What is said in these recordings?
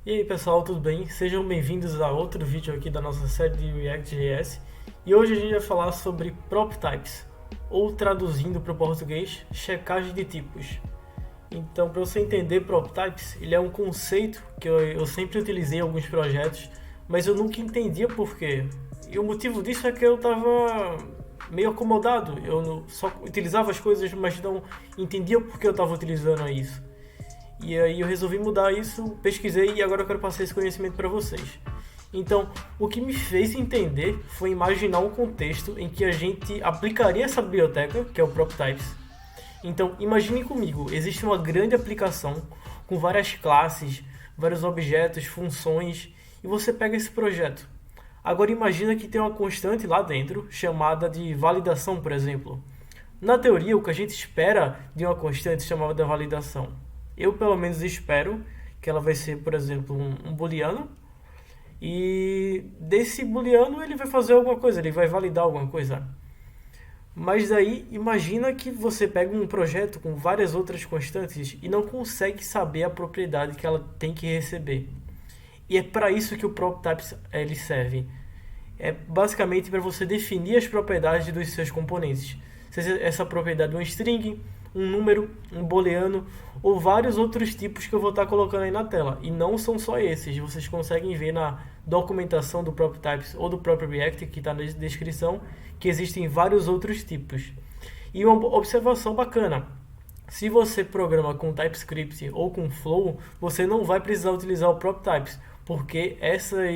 E aí pessoal, tudo bem? Sejam bem-vindos a outro vídeo aqui da nossa série de React.js. E hoje a gente vai falar sobre Prop Types, ou traduzindo para o português, checagem de tipos. Então, para você entender Prop Types, ele é um conceito que eu sempre utilizei em alguns projetos, mas eu nunca entendia por quê. E o motivo disso é que eu estava meio acomodado, só utilizava as coisas, mas não entendia por que eu estava utilizando isso. E aí eu resolvi mudar isso, pesquisei e agora eu quero passar esse conhecimento para vocês. Então, o que me fez entender foi imaginar um contexto em que a gente aplicaria essa biblioteca, que é o PropTypes. Então, imagine comigo, existe uma grande aplicação com várias classes, vários objetos, funções, e você pega esse projeto. Agora imagina que tem uma constante lá dentro, chamada de validação, por exemplo. Na teoria, o que a gente espera de uma constante chamada de validação? Eu, pelo menos, espero que ela vai ser, por exemplo, um booleano. E desse booleano ele vai fazer alguma coisa, ele vai validar alguma coisa. Mas daí, imagina que você pega um projeto com várias outras constantes e não consegue saber a propriedade que ela tem que receber. E é para isso que o PropTypes ele serve. É basicamente para você definir as propriedades dos seus componentes. Seja essa propriedade um string, um número, um booleano ou vários outros tipos que eu vou estar colocando aí na tela. E não são só esses, vocês conseguem ver na documentação do próprio Types ou do próprio React, que está na descrição, que existem vários outros tipos. E uma observação bacana, se você programa com TypeScript ou com Flow, você não vai precisar utilizar o próprio Types, porque essas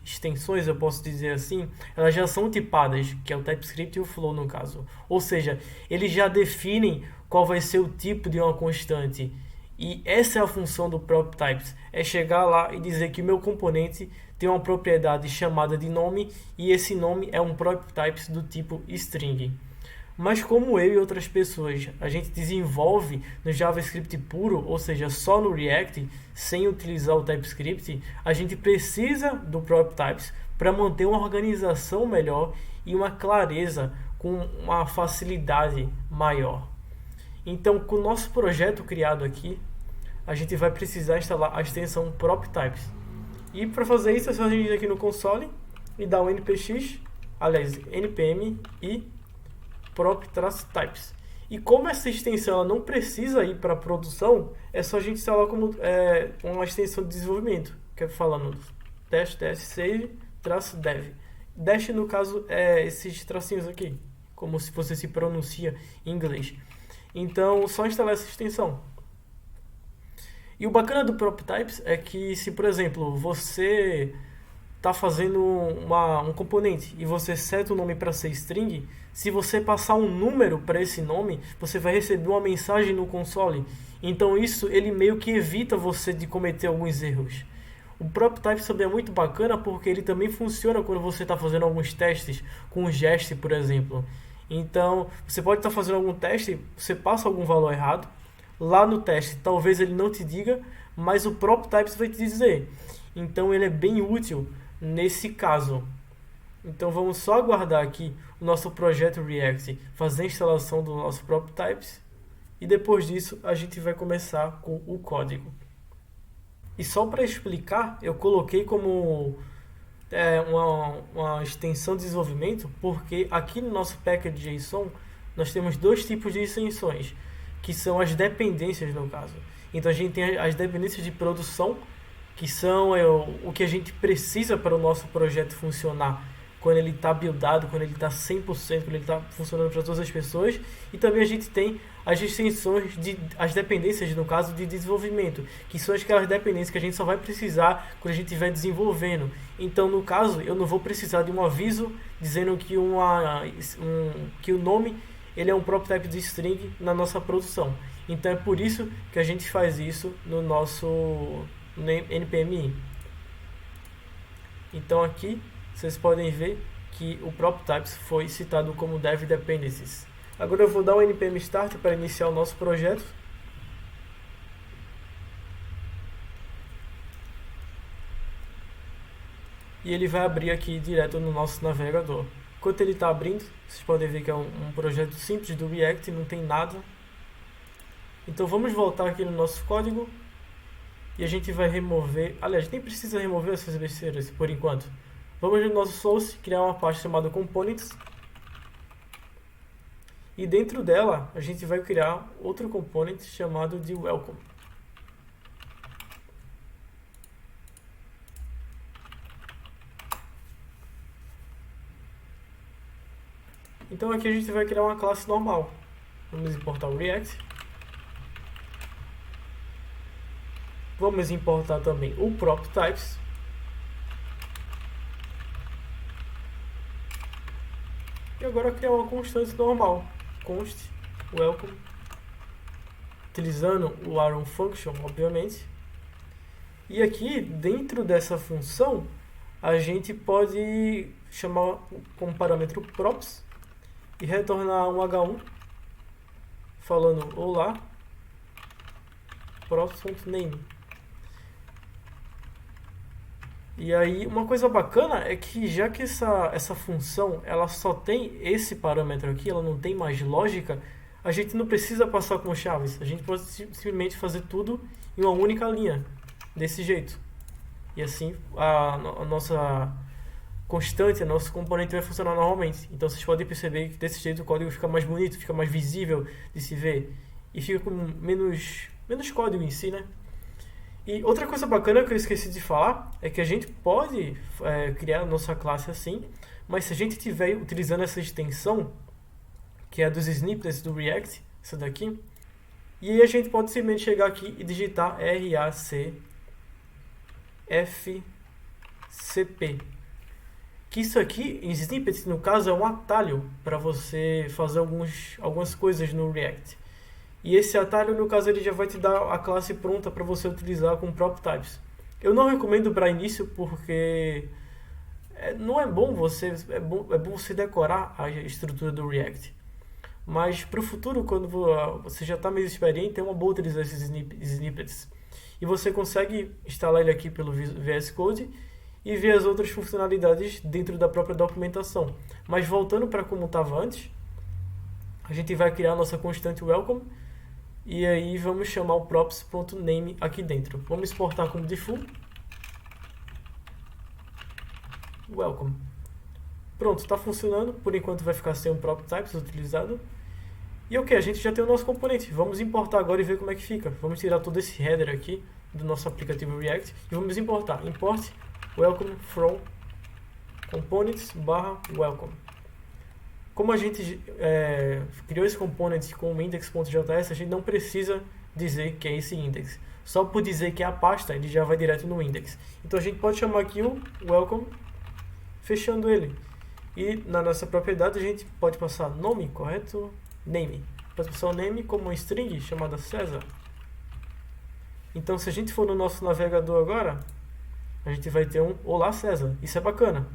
extensões, eu posso dizer assim, elas já são tipadas, que é o TypeScript e o Flow no caso. Ou seja, eles já definem qual vai ser o tipo de uma constante. E essa é a função do próprio Types, é chegar lá e dizer que o meu componente tem uma propriedade chamada de nome e esse nome é um próprio Types do tipo string. Mas como eu e outras pessoas, a gente desenvolve no JavaScript puro, ou seja, só no React, sem utilizar o TypeScript, a gente precisa do próprio Types para manter uma organização melhor e uma clareza com uma facilidade maior. Então, com o nosso projeto criado aqui, a gente vai precisar instalar a extensão PropTypes. E para fazer isso, é só a gente ir aqui no console e dar um npx, aliás, npm e prop-types. E como essa extensão ela não precisa ir para produção, é só a gente instalar como uma extensão de desenvolvimento, que é falando test save -dev. Dash no caso é esses tracinhos aqui, como se você se pronuncia em inglês. Então, só instalar essa extensão. E o bacana do PropTypes é que se, por exemplo, você está fazendo um componente e você seta o nome para ser string, se você passar um número para esse nome, você vai receber uma mensagem no console. Então isso ele meio que evita você de cometer alguns erros. O PropType também é muito bacana porque ele também funciona quando você está fazendo alguns testes com o Jest, por exemplo. Então você pode estar fazendo algum teste, você passa algum valor errado, lá no teste talvez ele não te diga, mas o PropTypes vai te dizer. Então ele é bem útil nesse caso. Então vamos só aguardar aqui o nosso projeto React fazer a instalação do nosso PropTypes e depois disso a gente vai começar com o código. E só para explicar, eu coloquei como uma extensão de desenvolvimento porque aqui no nosso package.json nós temos dois tipos de extensões, que são as dependências no caso. Então a gente tem as dependências de produção, que são o que a gente precisa para o nosso projeto funcionar quando ele está buildado, quando ele está 100%, quando ele está funcionando para todas as pessoas. E também a gente tem as extensões, as dependências, no caso, de desenvolvimento, que são aquelas dependências que a gente só vai precisar quando a gente estiver desenvolvendo. Então, no caso, eu não vou precisar de um aviso dizendo que, que o nome ele é um próprio type de string na nossa produção. Então, é por isso que a gente faz isso no nosso npm. Então, aqui vocês podem ver que o PropTypes foi citado como dev dependencies. Agora eu vou dar um npm start para iniciar o nosso projeto. E ele vai abrir aqui direto no nosso navegador. Enquanto ele está abrindo, vocês podem ver que é um projeto simples do React, não tem nada. Então vamos voltar aqui no nosso código. E a gente vai remover, aliás, nem precisa remover essas besteiras por enquanto. Vamos no nosso source, criar uma pasta chamada components. E dentro dela, a gente vai criar outro component chamado de welcome. Então aqui a gente vai criar uma classe normal. Vamos importar o React. Vamos importar também o prop types. E agora criar uma constante normal. Const welcome. Utilizando o arrow function, obviamente. E aqui, dentro dessa função, a gente pode chamar como parâmetro props e retornar um H1 falando olá props.name. E aí, uma coisa bacana é que já que essa função ela só tem esse parâmetro aqui, ela não tem mais lógica, a gente não precisa passar com chaves. A gente pode simplesmente fazer tudo em uma única linha, desse jeito. E assim, a nossa constante, nosso componente vai funcionar normalmente. Então vocês podem perceber que desse jeito o código fica mais bonito, fica mais visível de se ver. E fica com menos código em si, né? E outra coisa bacana que eu esqueci de falar é que a gente pode criar a nossa classe assim, mas se a gente estiver utilizando essa extensão, que é a dos snippets do React, essa daqui, e aí a gente pode simplesmente chegar aqui e digitar RACFCP. Que isso aqui, em snippets, no caso, é um atalho para você fazer algumas coisas no React. E esse atalho, no caso, ele já vai te dar a classe pronta para você utilizar com prop types. Eu não recomendo para início porque não é bom é bom você decorar a estrutura do React. Mas para o futuro, quando você já está meio experiente, é uma boa utilizar esses snippets. E você consegue instalar ele aqui pelo VS Code e ver as outras funcionalidades dentro da própria documentação. Mas voltando para como estava antes, a gente vai criar a nossa constante welcome. E aí vamos chamar o props.name aqui dentro. Vamos exportar como default. Welcome. Pronto, está funcionando. Por enquanto vai ficar sem o prop types utilizado. E ok, a gente já tem o nosso componente. Vamos importar agora e ver como é que fica. Vamos tirar todo esse header aqui do nosso aplicativo React e vamos importar. Import welcome from components/welcome. Como a gente criou esse component com o index.js, a gente não precisa dizer que é esse index. Só por dizer que é a pasta, ele já vai direto no index. Então a gente pode chamar aqui o welcome, fechando ele. E na nossa propriedade a gente pode passar nome, correto? Name. Pode passar o name como uma string chamada César. Então se a gente for no nosso navegador agora, a gente vai ter um Olá César. Isso é bacana.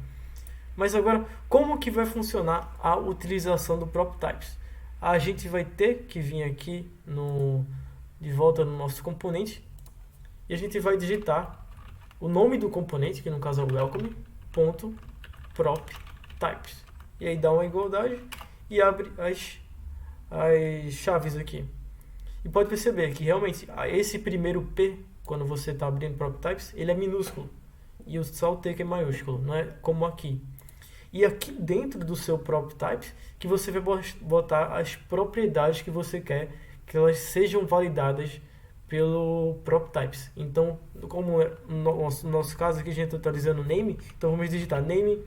Mas agora, como que vai funcionar a utilização do prop types? A gente vai ter que vir aqui de volta no nosso componente e a gente vai digitar o nome do componente, que no caso é o welcome.proptypes. E aí dá uma igualdade e abre as chaves aqui. E pode perceber que realmente esse primeiro P, quando você está abrindo prop types, ele é minúsculo. E só o T que é maiúsculo, não é como aqui. E aqui dentro do seu prop types, que você vai botar as propriedades que você quer que elas sejam validadas pelo prop types. Então, como no nosso caso aqui a gente está utilizando name, então vamos digitar name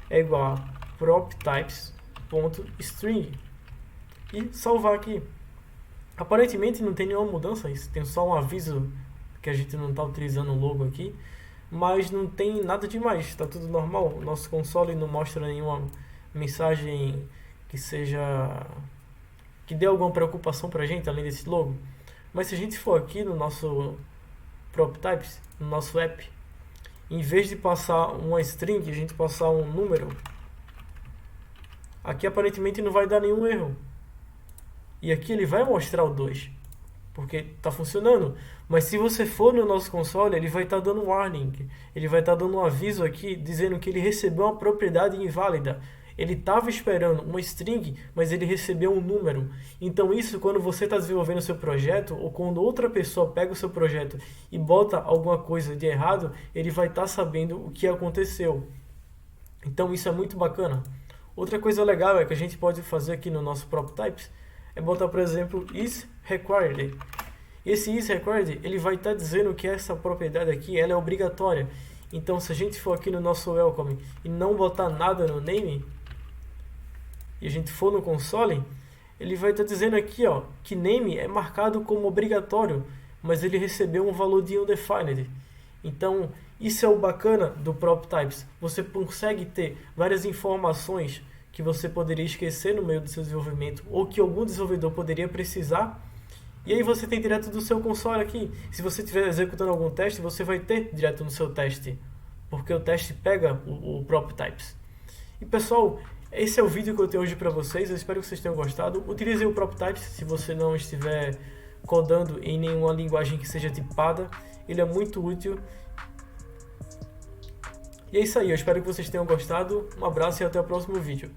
é igual a proptypes.string e salvar aqui. Aparentemente não tem nenhuma mudança, tem só um aviso que a gente não está utilizando o logo aqui. Mas não tem nada demais, está tudo normal. O nosso console não mostra nenhuma mensagem que dê alguma preocupação para a gente, além desse logo. Mas se a gente for aqui no nosso prop types, no nosso app, em vez de passar uma string, a gente passar um número, aqui aparentemente não vai dar nenhum erro. E aqui ele vai mostrar o 2. Porque está funcionando. Mas se você for no nosso console, ele vai estar dando warning. Ele vai estar dando um aviso aqui, dizendo que ele recebeu uma propriedade inválida. Ele estava esperando uma string, mas ele recebeu um número. Então isso, quando você está desenvolvendo o seu projeto, ou quando outra pessoa pega o seu projeto e bota alguma coisa de errado, ele vai estar sabendo o que aconteceu. Então isso é muito bacana. Outra coisa legal é que a gente pode fazer aqui no nosso PropTypes é botar, por exemplo, is required. Esse is required, ele vai estar dizendo que essa propriedade aqui ela é obrigatória. Então se a gente for aqui no nosso welcome e não botar nada no name, e a gente for no console, ele vai estar dizendo aqui, ó, que name é marcado como obrigatório, mas ele recebeu um valor de undefined. Então, isso é o bacana do PropTypes. Você consegue ter várias informações que você poderia esquecer no meio do seu desenvolvimento ou que algum desenvolvedor poderia precisar. E aí você tem direto do seu console aqui. Se você estiver executando algum teste, você vai ter direto no seu teste, porque o teste pega o PropTypes. E pessoal, esse é o vídeo que eu tenho hoje para vocês. Eu espero que vocês tenham gostado. Utilize o PropTypes se você não estiver codando em nenhuma linguagem que seja tipada. Ele é muito útil. E é isso aí, eu espero que vocês tenham gostado. Um abraço e até o próximo vídeo.